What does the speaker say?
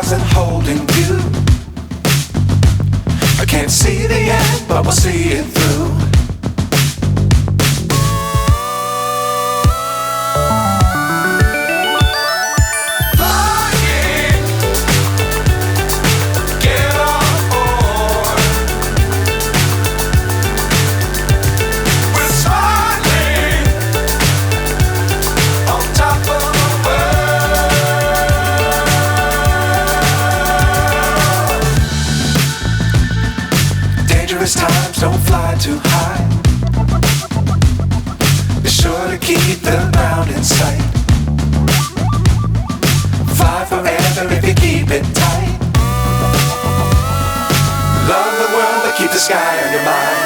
stars and holding you. I can't see the end, but we'll see it through. Times don't fly too high. Be sure to keep the ground in sight. Fly forever if you keep it tight. Love the world but keep the sky on your mind.